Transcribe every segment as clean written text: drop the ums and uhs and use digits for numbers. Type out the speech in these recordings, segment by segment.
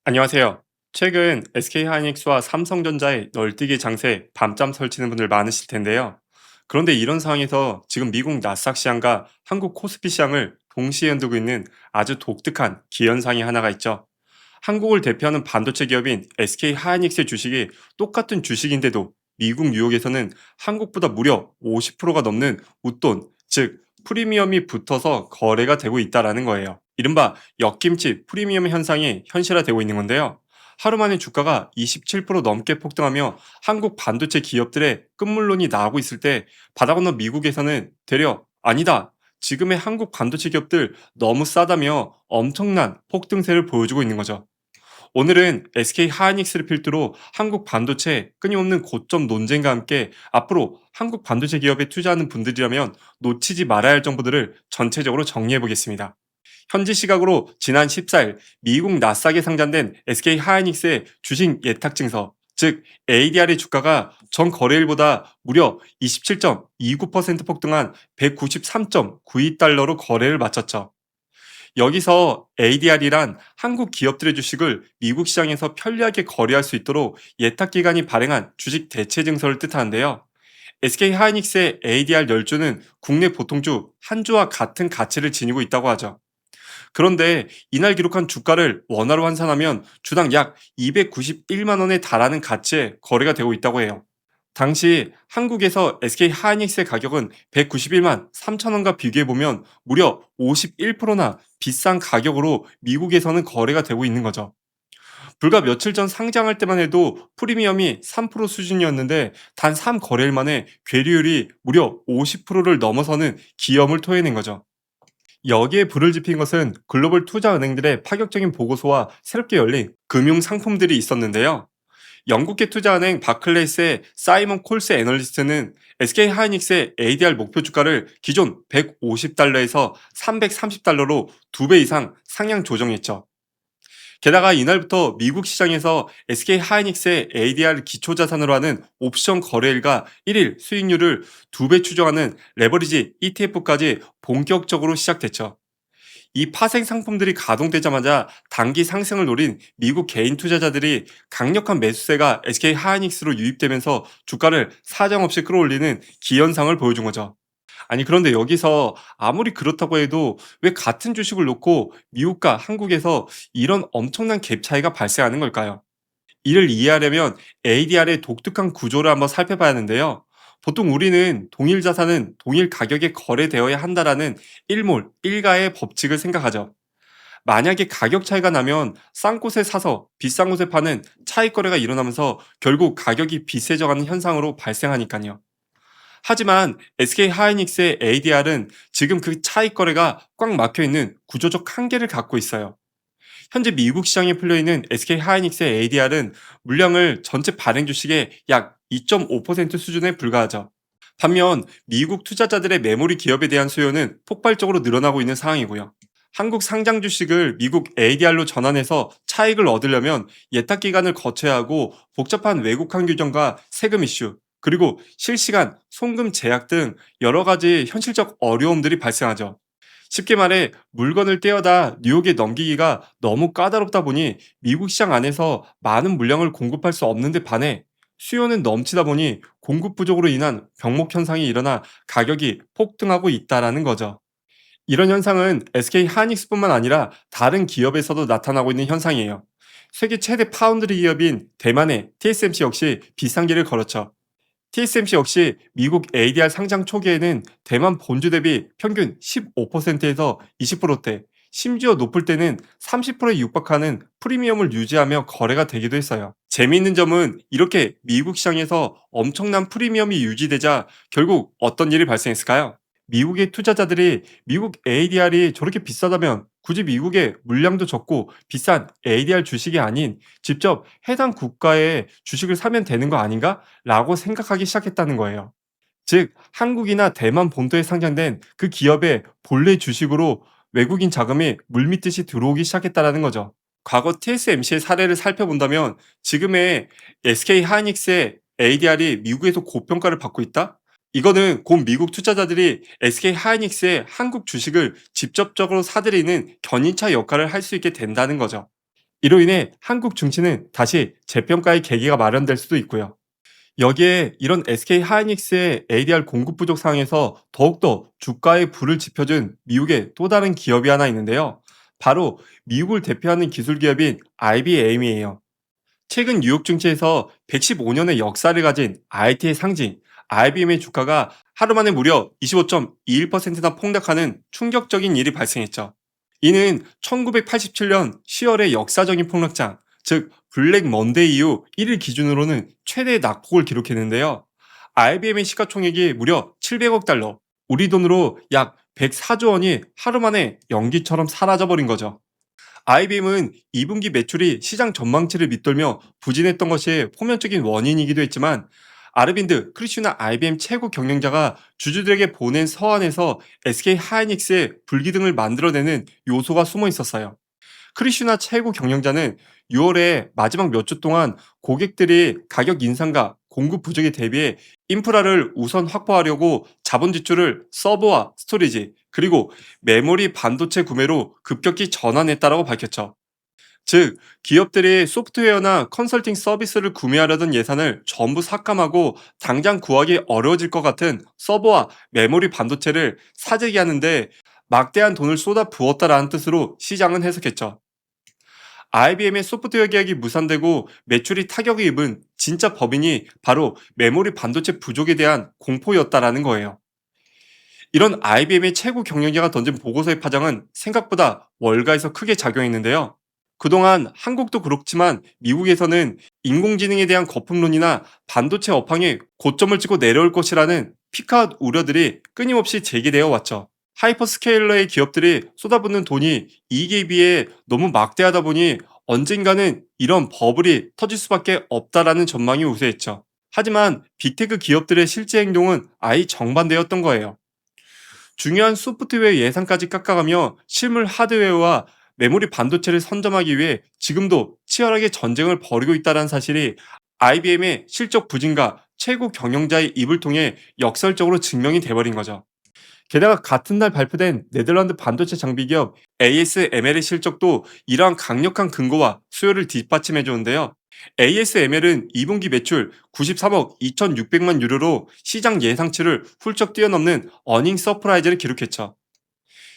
안녕하세요. 최근 SK하이닉스와 삼성전자의 널뛰기 장세에 밤잠 설치는 분들 많으실 텐데요. 그런데 이런 상황에서 지금 미국 나스닥 시장과 한국 코스피 시장을 동시에 흔들고 있는 아주 독특한 기현상이 하나가 있죠. 한국을 대표하는 반도체 기업인 SK하이닉스의 주식이 똑같은 주식인데도 미국 뉴욕에서는 한국보다 무려 50%가 넘는 웃돈, 즉 프리미엄이 붙어서 거래가 되고 있다라는 거예요. 이른바 역김치 프리미엄 현상이 현실화되고 있는 건데요. 하루 만에 주가가 27% 넘게 폭등하며 한국 반도체 기업들의 끝물론이 나오고 있을 때 바다 건너 미국에서는 되려 아니다. 지금의 한국 반도체 기업들 너무 싸다며 엄청난 폭등세를 보여주고 있는 거죠. 오늘은 SK 하이닉스를 필두로 한국 반도체 끊임없는 고점 논쟁과 함께 앞으로 한국 반도체 기업에 투자하는 분들이라면 놓치지 말아야 할 정보들을 전체적으로 정리해 보겠습니다. 현지 시각으로 지난 14일 미국 나스닥에 상장된 SK 하이닉스의 주식 예탁 증서, 즉 ADR의 주가가 전 거래일보다 무려 27.29% 폭등한 193.92달러로 거래를 마쳤죠. 여기서 ADR이란 한국 기업들의 주식을 미국 시장에서 편리하게 거래할 수 있도록 예탁기관이 발행한 주식 대체 증서를 뜻하는데요. SK하이닉스의 ADR 10주는 국내 보통주 한 주와 같은 가치를 지니고 있다고 하죠. 그런데 이날 기록한 주가를 원화로 환산하면 주당 약 291만 원에 달하는 가치에 거래가 되고 있다고 해요. 당시 한국에서 SK 하이닉스의 가격은 191만 3천 원과 비교해보면 무려 51%나 비싼 가격으로 미국에서는 거래가 되고 있는 거죠. 불과 며칠 전 상장할 때만 해도 프리미엄이 3% 수준이었는데 단 3거래일 만에 괴리율이 무려 50%를 넘어서는 기염을 토해낸 거죠. 여기에 불을 지핀 것은 글로벌 투자은행들의 파격적인 보고서와 새롭게 열린 금융 상품들이 있었는데요. 영국계 투자은행 바클레이스의 사이먼 콜스 애널리스트는 SK 하이닉스의 ADR 목표 주가를 기존 150달러에서 330달러로 2배 이상 상향 조정했죠. 게다가 이날부터 미국 시장에서 SK 하이닉스의 ADR 기초 자산으로 하는 옵션 거래일과 1일 수익률을 2배 추정하는 레버리지 ETF까지 본격적으로 시작됐죠. 이 파생 상품들이 가동되자마자 단기 상승을 노린 미국 개인 투자자들이 강력한 매수세가 SK 하이닉스로 유입되면서 주가를 사정없이 끌어올리는 기현상을 보여준 거죠. 아니 그런데 여기서 아무리 그렇다고 해도 왜 같은 주식을 놓고 미국과 한국에서 이런 엄청난 갭 차이가 발생하는 걸까요? 이를 이해하려면 ADR의 독특한 구조를 한번 살펴봐야 하는데요. 보통 우리는 동일 자산은 동일 가격에 거래되어야 한다라는 일몰, 일가의 법칙을 생각하죠. 만약에 가격 차이가 나면 싼 곳에 사서 비싼 곳에 파는 차익 거래가 일어나면서 결국 가격이 비싸져가는 현상으로 발생하니까요. 하지만 SK 하이닉스의 ADR은 지금 그 차익 거래가 꽉 막혀 있는 구조적 한계를 갖고 있어요. 현재 미국 시장에 풀려 있는 SK 하이닉스의 ADR은 물량을 전체 발행 주식의 약 2.5% 수준에 불과하죠. 반면 미국 투자자들의 메모리 기업에 대한 수요는 폭발적으로 늘어나고 있는 상황이고요. 한국 상장 주식을 미국 ADR로 전환해서 차익을 얻으려면 예탁 기간을 거쳐야 하고 복잡한 외국환 규정과 세금 이슈, 그리고 실시간 송금 제약 등 여러 가지 현실적 어려움들이 발생하죠. 쉽게 말해 물건을 떼어다 뉴욕에 넘기기가 너무 까다롭다 보니 미국 시장 안에서 많은 물량을 공급할 수 없는데 반해 수요는 넘치다 보니 공급 부족으로 인한 병목 현상이 일어나 가격이 폭등하고 있다라는 거죠. 이런 현상은 SK 하이닉스뿐만 아니라 다른 기업에서도 나타나고 있는 현상이에요. 세계 최대 파운드리 기업인 대만의 TSMC 역시 비슷한 길을 걸었죠. TSMC 역시 미국 ADR 상장 초기에는 대만 본주 대비 평균 15%에서 20%대, 심지어 높을 때는 30%에 육박하는 프리미엄을 유지하며 거래가 되기도 했어요. 재미있는 점은 이렇게 미국 시장에서 엄청난 프리미엄이 유지되자 결국 어떤 일이 발생했을까요? 미국의 투자자들이 미국 ADR이 저렇게 비싸다면 굳이 미국에 물량도 적고 비싼 ADR 주식이 아닌 직접 해당 국가의 주식을 사면 되는 거 아닌가? 라고 생각하기 시작했다는 거예요. 즉, 한국이나 대만 본토에 상장된 그 기업의 본래 주식으로 외국인 자금이 물밀듯이 들어오기 시작했다는 거죠. 과거 TSMC의 사례를 살펴본다면 지금의 SK 하이닉스의 ADR이 미국에서 고평가를 받고 있다? 이거는 곧 미국 투자자들이 SK 하이닉스의 한국 주식을 직접적으로 사들이는 견인차 역할을 할 수 있게 된다는 거죠. 이로 인해 한국 증시는 다시 재평가의 계기가 마련될 수도 있고요. 여기에 이런 SK 하이닉스의 ADR 공급 부족 상황에서 더욱더 주가에 불을 지펴준 미국의 또 다른 기업이 하나 있는데요. 바로 미국을 대표하는 기술 기업인 IBM이에요. 최근 뉴욕 증시에서 115년의 역사를 가진 IT의 상징 IBM의 주가가 하루 만에 무려 25.21%나 폭락하는 충격적인 일이 발생했죠. 이는 1987년 10월의 역사적인 폭락장, 즉 블랙 먼데이 이후 1일 기준으로는 최대의 낙폭을 기록했는데요. IBM의 시가총액이 무려 700억 달러, 우리 돈으로 약 104조 원이 하루 만에 연기처럼 사라져버린 거죠. IBM은 2분기 매출이 시장 전망치를 밑돌며 부진했던 것이 표면적인 원인이기도 했지만 아르빈드 크리슈나 IBM 최고 경영자가 주주들에게 보낸 서한에서 SK 하이닉스의 불기둥을 만들어내는 요소가 숨어 있었어요. 크리슈나 최고 경영자는 6월에 마지막 몇 주 동안 고객들이 가격 인상과 공급 부족에 대비해 인프라를 우선 확보하려고 자본 지출을 서버와 스토리지 그리고 메모리 반도체 구매로 급격히 전환했다라고 밝혔죠. 즉, 기업들이 소프트웨어나 컨설팅 서비스를 구매하려던 예산을 전부 삭감하고 당장 구하기 어려워질 것 같은 서버와 메모리 반도체를 사재기 하는데 막대한 돈을 쏟아 부었다라는 뜻으로 시장은 해석했죠. IBM의 소프트웨어 계약이 무산되고 매출이 타격을 입은 진짜 법인이 바로 메모리 반도체 부족에 대한 공포였다라는 거예요. 이런 IBM의 최고 경영자가 던진 보고서의 파장은 생각보다 월가에서 크게 작용했는데요. 그동안 한국도 그렇지만 미국에서는 인공지능에 대한 거품론이나 반도체 업황이 고점을 찍고 내려올 것이라는 피크아웃 우려들이 끊임없이 제기되어 왔죠. 하이퍼스케일러의 기업들이 쏟아붓는 돈이 이익에 비해 너무 막대하다 보니 언젠가는 이런 버블이 터질 수밖에 없다라는 전망이 우세했죠. 하지만 빅테크 기업들의 실제 행동은 아예 정반대였던 거예요. 중요한 소프트웨어 예산까지 깎아가며 실물 하드웨어와 메모리 반도체를 선점하기 위해 지금도 치열하게 전쟁을 벌이고 있다는 사실이 IBM의 실적 부진과 최고 경영자의 입을 통해 역설적으로 증명이 돼버린 거죠. 게다가 같은 날 발표된 네덜란드 반도체 장비 기업 ASML의 실적도 이러한 강력한 근거와 수요를 뒷받침해 주는데요. ASML은 2분기 매출 93억 2,600만 유로로 시장 예상치를 훌쩍 뛰어넘는 어닝 서프라이즈를 기록했죠.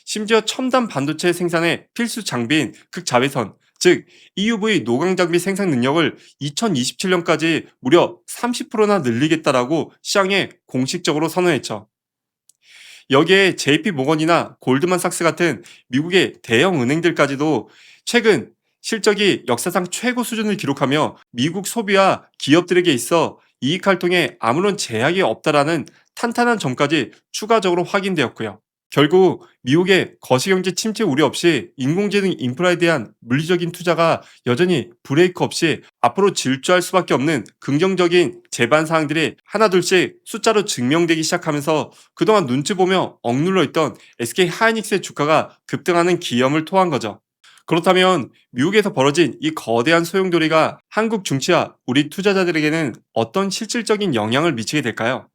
심지어 첨단 반도체 생산의 필수 장비인 극자외선, 즉 EUV 노광 장비 생산 능력을 2027년까지 무려 30%나 늘리겠다라고 시장에 공식적으로 선언했죠. 여기에 JP 모건이나 골드만삭스 같은 미국의 대형 은행들까지도 최근 실적이 역사상 최고 수준을 기록하며 미국 소비와 기업들에게 있어 이익 활동에 아무런 제약이 없다라는 탄탄한 점까지 추가적으로 확인되었고요. 결국 미국의 거시경제 침체 우려 없이 인공지능 인프라에 대한 물리적인 투자가 여전히 브레이크 없이 앞으로 질주할 수밖에 없는 긍정적인 제반 사항들이 하나둘씩 숫자로 증명되기 시작하면서 그동안 눈치 보며 억눌러 있던 SK 하이닉스의 주가가 급등하는 기염을 토한 거죠. 그렇다면 미국에서 벌어진 이 거대한 소용돌이가 한국 증시와 우리 투자자들에게는 어떤 실질적인 영향을 미치게 될까요?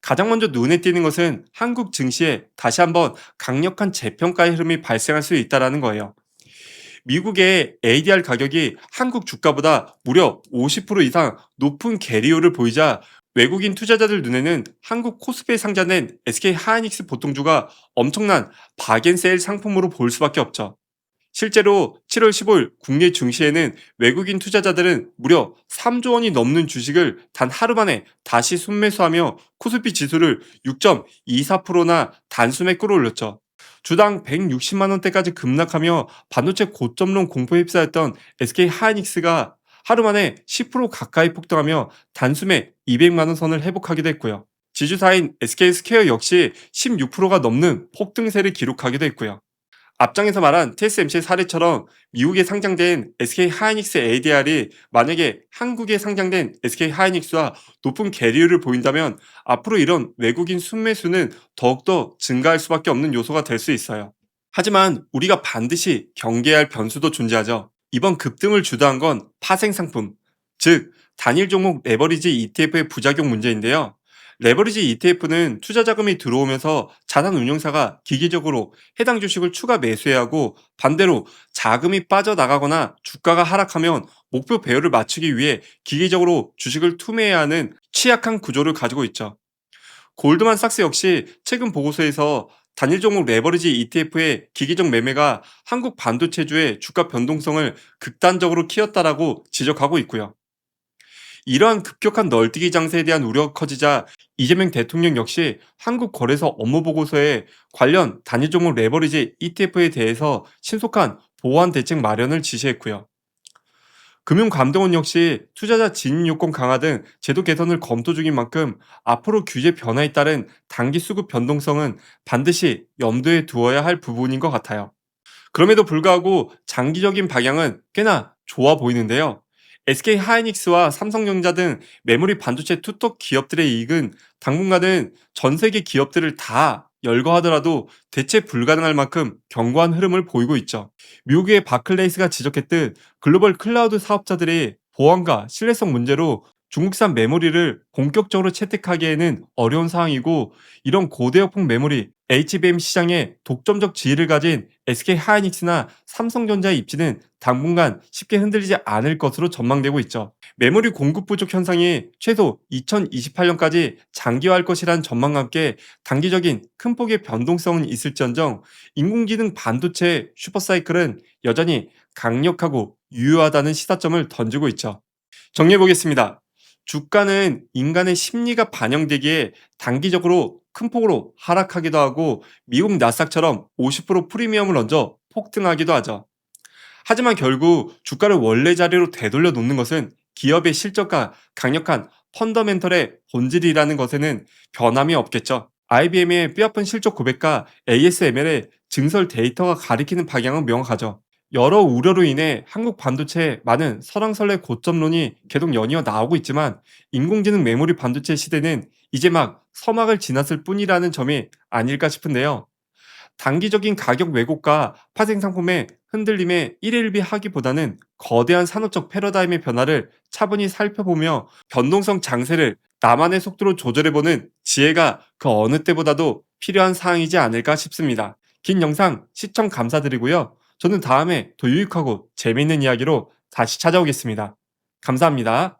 가장 먼저 눈에 띄는 것은 한국 증시에 다시 한번 강력한 재평가의 흐름이 발생할 수 있다는 거예요. 미국의 ADR 가격이 한국 주가보다 무려 50% 이상 높은 계리율을 보이자 외국인 투자자들 눈에는 한국 코스피에 상장된 SK 하이닉스 보통주가 엄청난 박앤세일 상품으로 보일 수밖에 없죠. 실제로 7월 15일 국내 증시에는 외국인 투자자들은 무려 3조 원이 넘는 주식을 단 하루 만에 다시 순매수하며 코스피 지수를 6.24%나 단숨에 끌어올렸죠. 주당 160만 원대까지 급락하며 반도체 고점론 공포에 휩싸였던 SK 하이닉스가 하루 만에 10% 가까이 폭등하며 단숨에 200만 원 선을 회복하기도 했고요. 지주사인 SK 스퀘어 역시 16%가 넘는 폭등세를 기록하기도 했고요. 앞장에서 말한 TSMC의 사례처럼 미국에 상장된 SK 하이닉스 ADR이 만약에 한국에 상장된 SK 하이닉스와 높은 계리율을 보인다면 앞으로 이런 외국인 순매수는 더욱더 증가할 수밖에 없는 요소가 될 수 있어요. 하지만 우리가 반드시 경계해야 할 변수도 존재하죠. 이번 급등을 주도한 건 파생 상품, 즉 단일 종목 레버리지 ETF의 부작용 문제인데요. 레버리지 ETF는 투자 자금이 들어오면서 자산 운용사가 기계적으로 해당 주식을 추가 매수해야 하고, 반대로 자금이 빠져나가거나 주가가 하락하면 목표 배열을 맞추기 위해 기계적으로 주식을 투매해야 하는 취약한 구조를 가지고 있죠. 골드만삭스 역시 최근 보고서에서 단일 종목 레버리지 ETF의 기계적 매매가 한국 반도체주의 주가 변동성을 극단적으로 키웠다라고 지적하고 있고요. 이러한 급격한 널뛰기 장세에 대한 우려가 커지자 이재명 대통령 역시 한국거래소 업무보고서에 관련 단일 종목 레버리지 ETF에 대해서 신속한 보완 대책 마련을 지시했고요. 금융감독원 역시 투자자 진입 요건 강화 등 제도 개선을 검토 중인 만큼 앞으로 규제 변화에 따른 단기 수급 변동성은 반드시 염두에 두어야 할 부분인 것 같아요. 그럼에도 불구하고 장기적인 방향은 꽤나 좋아 보이는데요. SK 하이닉스와 삼성전자 등 메모리 반도체 투톱 기업들의 이익은 당분간은 전 세계 기업들을 다 열거하더라도 대체 불가능할 만큼 견고한 흐름을 보이고 있죠. 미국의 바클레이스가 지적했듯 글로벌 클라우드 사업자들이 보안과 신뢰성 문제로 중국산 메모리를 본격적으로 채택하기에는 어려운 상황이고, 이런 고대역폭 메모리 HBM 시장에 독점적 지위를 가진 SK 하이닉스나 삼성전자의 입지는 당분간 쉽게 흔들리지 않을 것으로 전망되고 있죠. 메모리 공급 부족 현상이 최소 2028년까지 장기화할 것이라는 전망과 함께 단기적인 큰 폭의 변동성은 있을지언정 인공지능 반도체 슈퍼사이클은 여전히 강력하고 유효하다는 시사점을 던지고 있죠. 정리해 보겠습니다. 주가는 인간의 심리가 반영되기에 단기적으로 큰 폭으로 하락하기도 하고, 미국 나스닥처럼 50% 프리미엄을 얹어 폭등하기도 하죠. 하지만 결국 주가를 원래 자리로 되돌려 놓는 것은 기업의 실적과 강력한 펀더멘털의 본질이라는 것에는 변함이 없겠죠. IBM의 뼈아픈 실적 고백과 ASML의 증설 데이터가 가리키는 방향은 명확하죠. 여러 우려로 인해 한국 반도체의 많은 설왕설래 고점론이 계속 연이어 나오고 있지만, 인공지능 메모리 반도체 시대는 이제 막 서막을 지났을 뿐이라는 점이 아닐까 싶은데요. 단기적인 가격 왜곡과 파생 상품의 흔들림에 일일비하기보다는 거대한 산업적 패러다임의 변화를 차분히 살펴보며 변동성 장세를 나만의 속도로 조절해보는 지혜가 그 어느 때보다도 필요한 사항이지 않을까 싶습니다. 긴 영상 시청 감사드리고요. 저는 다음에 더 유익하고 재미있는 이야기로 다시 찾아오겠습니다. 감사합니다.